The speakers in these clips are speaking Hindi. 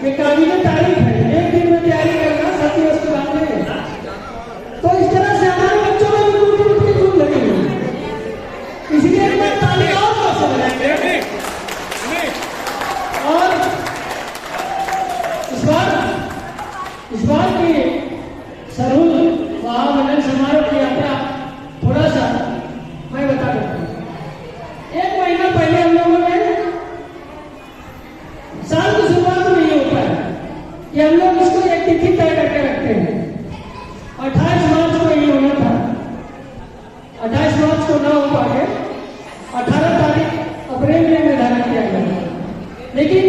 ये काबिल तारीफ है। एक दिन में तैयारी करना साथी उसके बाद में। तो इस तरह से हमारे बच्चों में भी उनकी उनकी धूम लगी हुई है। इसलिए एक बार ताली और से बजाएंगे। और इस बार की सरहुल महामंडल समारोह की यात्रा थोड़ा सा मैं बता देता हूँ। एक महीना पहले हम लोगों ने साल की शुरुआत में ये होता है कि हम लोग इसको एक तिथि तय करके रखते हैं। 28 मार्च को ये होना था, 28 मार्च को ना हो पाए, 18 तारीख अप्रैल में निर्धारित किया गया। लेकिन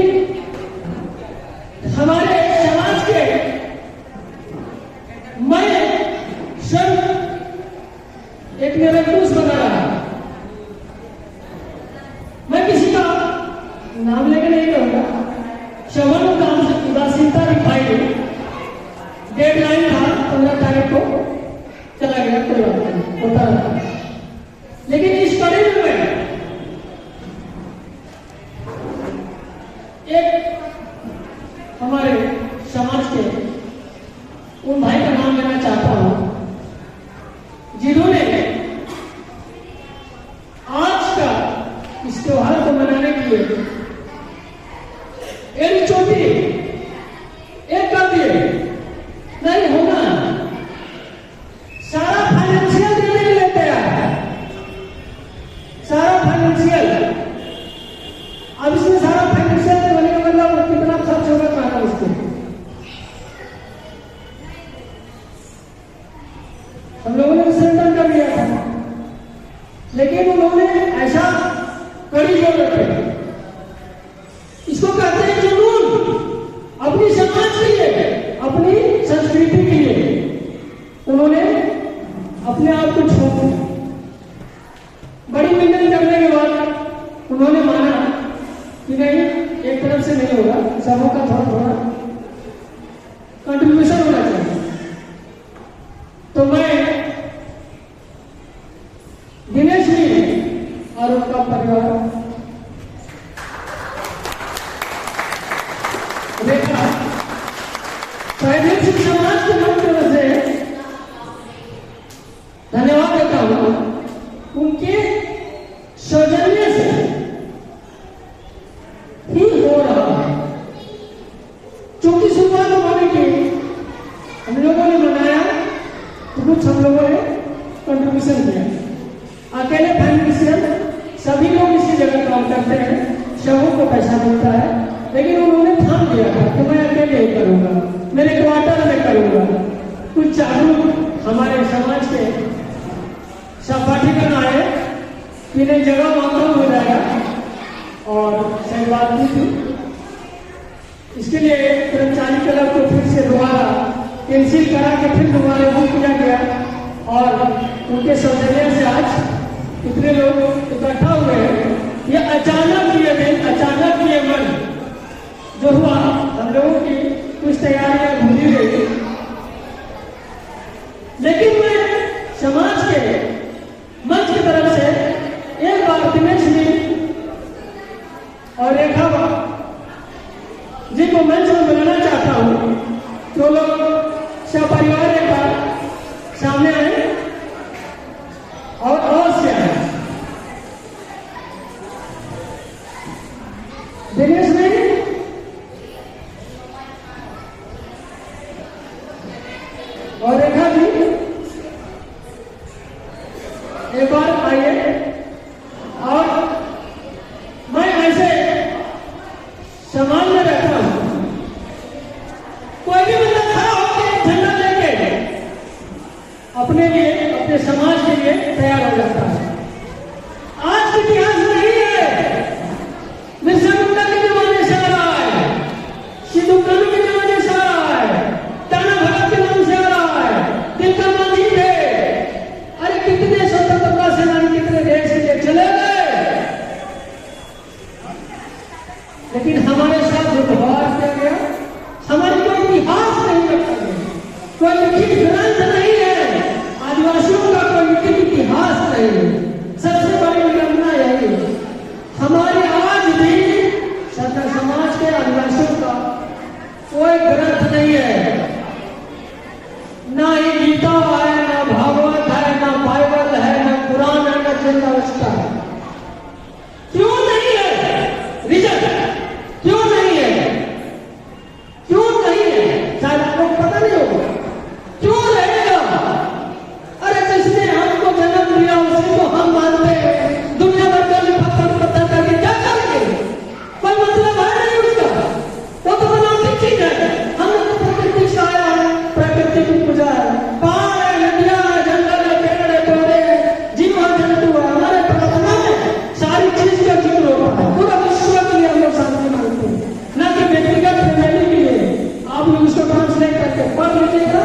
हमारे समाज के मैं स्वयं एक निरंकुश बना रहा। मैं किसी का नाम लेकर नहीं कहूंगा। श्रवण काम से उदासीनता दिखाई गई। डेडलाइन था 15 तारीख को, चला गया, कोई बात नहीं, होता रहा। लेकिन इस कड़ी में एक हमारे समाज के उन भाई का नाम लेना चाहता हूं जिन्होंने आज का इस त्योहार को मनाने के लिए एक चोटी एक कर दिए। नहीं होना, सारा फाइनेंशियल देने के लिए तैयार है, सारा फाइनेंशियल। अब इसमें सारा फाइनेंशियल होने का मतलब कितना खर्च होगा कहना मुश्किल। हम लोगों ने सेंटर कर दिया था, लेकिन उन्होंने ऐसा कड़ी जोर रखे। इसको कहते हैं जुनून। अपनी समाज के लिए, अपनी संस्कृति के लिए उन्होंने अपने आप को छोड़ दिया। बड़ी मेहनत करने के बाद उन्होंने माना कि नहीं, एक तरफ से नहीं होगा, सबों का थोड़ा थोड़ा कंट्रीब्यूशन होना चाहिए। तो मैं दिनेश जी और उनका परिवार रेखा प्राइवेट समाज के मंत्र से धन्यवाद देता हूं। उनके सौजन्य से ही हो रहा है। चूंकि शुरुआत होने की हम लोगों ने मनाया तो कुछ हम लोगों ने कंट्रीब्यूशन किया। अकेले फाइनेंशियल सभी लोग इसी जगह काम करते हैं, सबों को पैसा मिलता है, लेकिन उन्होंने ठान लिया था कि मैं अकेले ही करूंगा, मेरे क्वार्टर में करूंगा। कुछ जागरूक हमारे समाज के सब पाठीगण आए कि नहीं, जगह मांगा हो जाएगा और सही बात नहीं थी। इसके लिए कर्मचारी क्लब को फिर से दोबारा कैंसिल करा के फिर दोबारा बुक किया गया और उनके सौजन्य से आज कितने लोग इकट्ठा हुए हैं। ये अचानक ये दिन, अचानक ये मन जो हुआ, हम लोगों की कुछ तैयारियां भूली गई। लेकिन मैं समाज के मंच की तरफ से एक बार दिनेश जी और रेखा जी को मंच में बुलाना चाहता हूं। तो लोग सपरिवार एक बार सामने आए और अवश्य आए। दिनेश जी और रेखा जी एक बार आइए। और मैं ऐसे समाज में रहता हूं, कोई भी बंदा खड़ा होकर झंडा लेके अपने लिए, अपने समाज के लिए तैयार हो जाता है। आज के इतिहास नहीं है, बिरसा मुंडा के जमाने से आ रहा है, सिद्धू कानू के जमाने से आ रहा है, टाना भगत के नाम से आ रहा है, तिलका मांझी थे। अरे कितने स्वतंत्रता सेनानी कितने देश के लिए चले गए, लेकिन हमारे साथ जो व्यवहार किया गया, हमारी कोई इतिहास नहीं रखा गया, कोई लिखित ग्रंथ नहीं है, आदिवासियों का कोई लिखित इतिहास नहीं है। सबसे बड़ी विडंबना यही है। हमारे आज भी समाज के आदिवासियों का कोई ग्रंथ नहीं है, ना ही गीता है, ना भागवत है, ना बाइबल है, ना कुरान है, ना चंद्रावस्था है। क्यों नहीं है? रीजन क्यों नहीं है? क्यों नहीं है? शायद आपको पता नहीं होगा क्यों रहेगा। अरे जिसने हमको जन्म दिया उसी को हम मानते हैं, दुनिया भर का पत्थर करके क्या करेंगे? कोई मतलब है नहीं उसका, वो तो बनावटी चीज है। हम लोग तो प्रकृति से आया है, प्रकृति की पूजा है, पहाड़ है, नदियां है, जंगल है, पेड़ है, पौधे हैं, जीव है, जंतु है। हमारे प्रार्थना में सारी चीज का जिक्र होता है, पूरा विश्व के लिए हम लोग शांति मांगते हैं, न कि व्यक्तिगत फैमिली के लिए। आप लोग उसको ट्रांसलेट करके पढ़ लीजिएगा,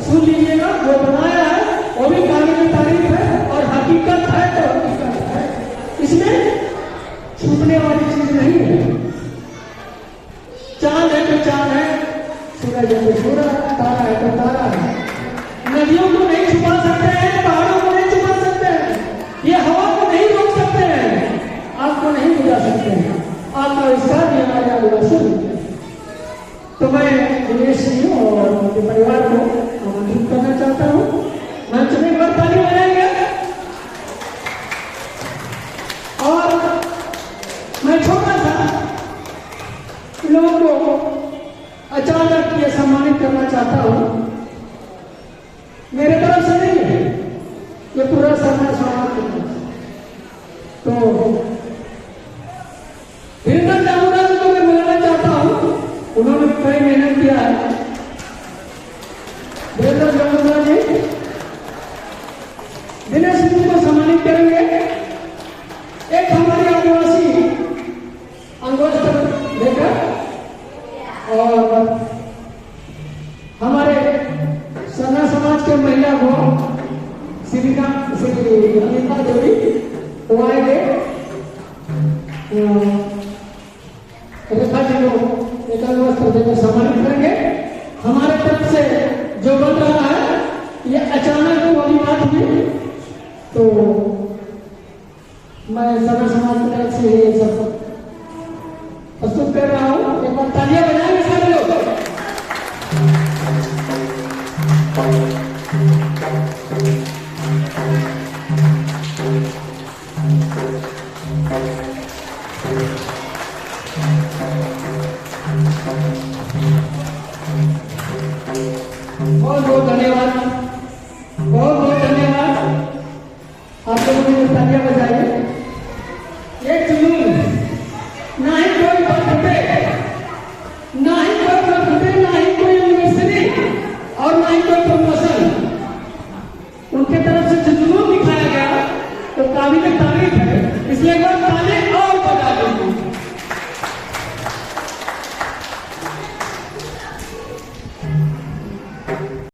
सुन लीजिएगा। वो बनाया है वो भी काबिल तारीफ है और हकीकत है तो हकीकत है, इसमें छूटने वाली चीज नहीं है। चांद है तो चांद है, सूरज है तो सूरज, तारा है तो तारा है। नदियों को नहीं छुपा सकते हैं, पहाड़ों को नहीं छुपा सकते हैं, ये हवा को नहीं रोक सकते हैं, आग को नहीं बुझा सकते हैं। आग का विस्तार भी हमारे आदिवासी है। तो मैं दिनेश जी और उनके परिवार को आमंत्रित करना चाहता हूँ। मंच में एक बार ताली बजाएंगे। और मैं छोटा सा लोगों को अचानक ये सम्मानित करना चाहता हूँ। मेरे तरफ से नहीं है, ये पूरा समाज समाज की तरफ से। तो धीरेन्द्र जामुना जी को मैं मिलाना चाहता हूँ, उन्होंने कई मेहनत किया है। धीरेन्द्र जामुना जी दिनेश जी को सम्मानित करेंगे। एक हमारे आदिवासी अंगोस्तर लेकर और हमारे सना समाज के महिला को श्री अनिता देवी